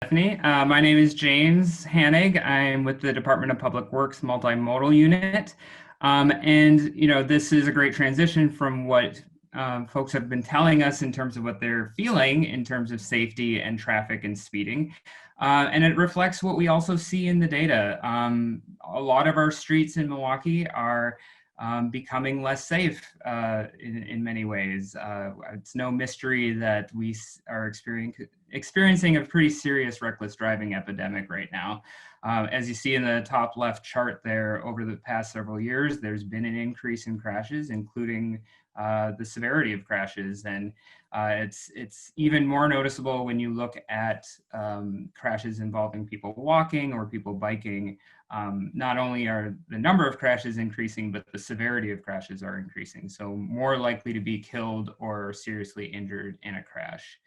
Stephanie. My name is James Hannig. I'm with the Department of Public Works Multimodal Unit. This is a great transition from what folks have been telling us in terms of what they're feeling in terms of safety and traffic and speeding. And it reflects what we also see in the data. A lot of our streets in Milwaukee are becoming less safe in many ways. It's no mystery that we are experiencing a pretty serious reckless driving epidemic right now. As you see in the top left chart there, over the past several years, there's been an increase in crashes, including the severity of crashes. And it's even more noticeable when you look at crashes involving people walking or people biking. Not only are the number of crashes increasing, but the severity of crashes are increasing. So more likely to be killed or seriously injured in a crash.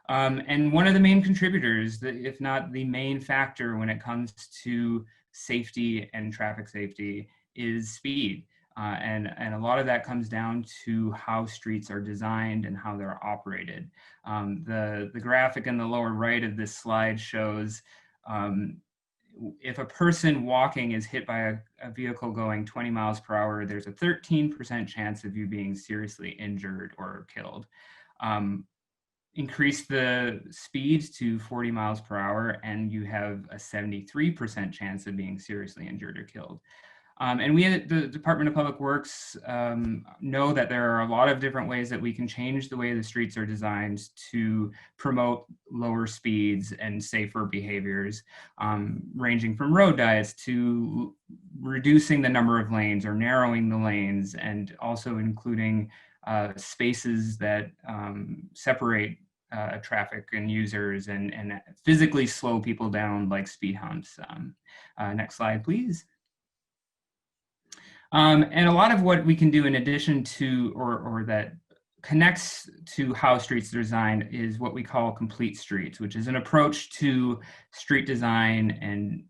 And one of the main contributors, if not the main factor when it comes to safety and traffic safety, is speed. And a lot of that comes down to how streets are designed and how they're operated. The graphic in the lower right of this slide shows if a person walking is hit by a vehicle going 20 miles per hour, there's a 13% chance of you being seriously injured or killed. Increase the speed to 40 miles per hour and you have a 73% chance of being seriously injured or killed. And we at the Department of Public Works know that there are a lot of different ways that we can change the way the streets are designed to promote lower speeds and safer behaviors, ranging from road diets to reducing the number of lanes or narrowing the lanes, and also including spaces that separate traffic and users and physically slow people down, like speed humps. Next slide, please. And a lot of what we can do in addition to, or that connects to how streets are designed, is what we call complete streets, which is an approach to street design and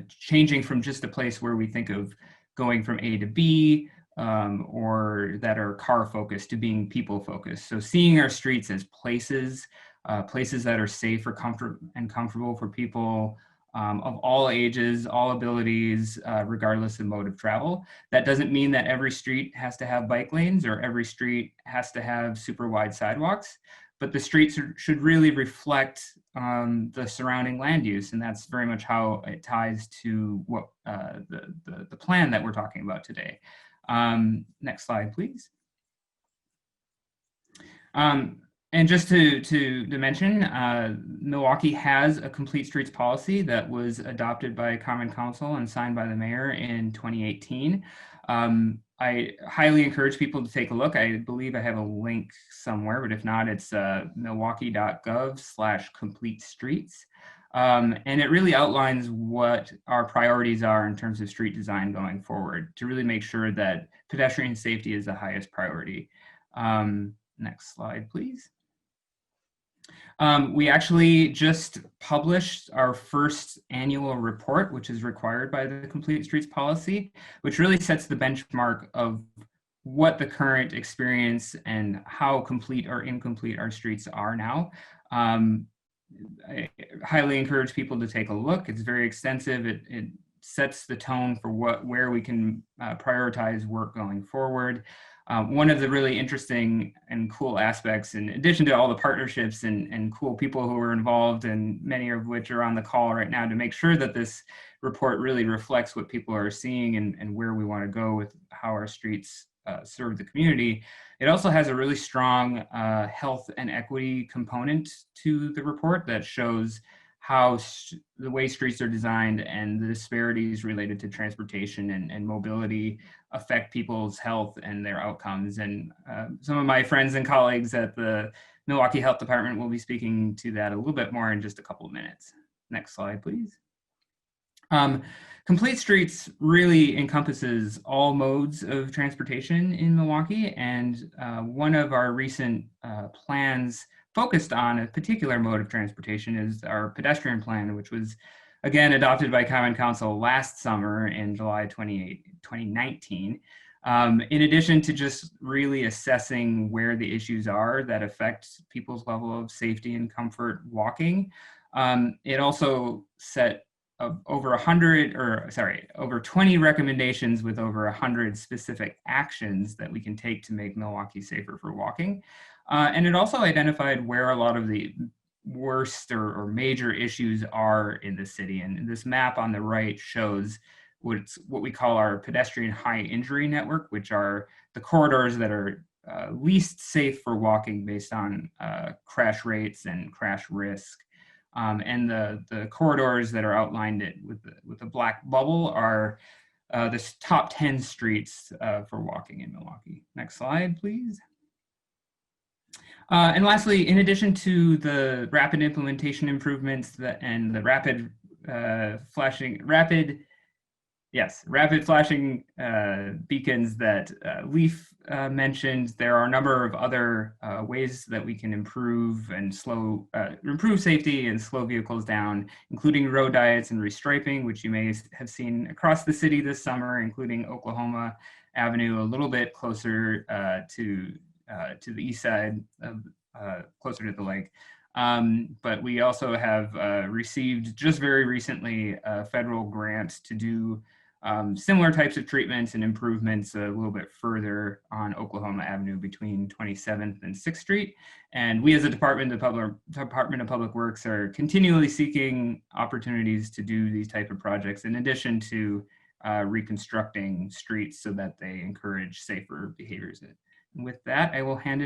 changing from just a place where we think of going from A to B, or that are car focused, to being people focused. So seeing our streets as places that are safe or comfortable for people of all ages, all abilities, regardless of mode of travel. That doesn't mean that every street has to have bike lanes or every street has to have super wide sidewalks, but the streets should really reflect the surrounding land use, and that's very much how it ties to what the plan that we're talking about today. Next slide, please. And just to mention, Milwaukee has a complete streets policy that was adopted by Common Council and signed by the mayor in 2018. I highly encourage people to take a look. I believe I have a link somewhere, but if not, it's milwaukee.gov/complete streets. And it really outlines what our priorities are in terms of street design going forward to really make sure that pedestrian safety is the highest priority. Next slide, please. We actually just published our first annual report, which is required by the Complete Streets policy, which really sets the benchmark of what the current experience and how complete or incomplete our streets are now. I highly encourage people to take a look. It's very extensive. It sets the tone for where we can prioritize work going forward. One of the really interesting and cool aspects, in addition to all the partnerships and cool people who are involved, and many of which are on the call right now, to make sure that this report really reflects what people are seeing and where we want to go with how our streets serve the community. It also has a really strong health and equity component to the report that shows how the way streets are designed and the disparities related to transportation and mobility affect people's health and their outcomes. And some of my friends and colleagues at the Milwaukee Health Department will be speaking to that a little bit more in just a couple of minutes. Next slide, please. Complete Streets really encompasses all modes of transportation in Milwaukee, and one of our recent plans focused on a particular mode of transportation is our pedestrian plan, which was again adopted by Common Council last summer in July 2019. In addition to just really assessing where the issues are that affect people's level of safety and comfort walking, It also set over 20 recommendations with over 100 specific actions that we can take to make Milwaukee safer for walking. And it also identified where a lot of the worst or major issues are in the city. And this map on the right shows what we call our pedestrian high injury network, which are the corridors that are least safe for walking based on crash rates and crash risk. And the corridors that are outlined with the black bubble are the top 10 streets for walking in Milwaukee. Next slide, please. And lastly, in addition to the rapid implementation improvements and the rapid flashing beacons that Leaf mentioned, there are a number of other ways that we can improve safety and slow vehicles down, including road diets and restriping, which you may have seen across the city this summer, including Oklahoma Avenue, a little bit closer to the east side, closer to the lake. But we also have received just very recently a federal grant to do similar types of treatments and improvements a little bit further on Oklahoma Avenue between 27th and 6th Street. And we as a Department of Public Works are continually seeking opportunities to do these type of projects in addition to reconstructing streets so that they encourage safer behaviors. And with that, I will hand it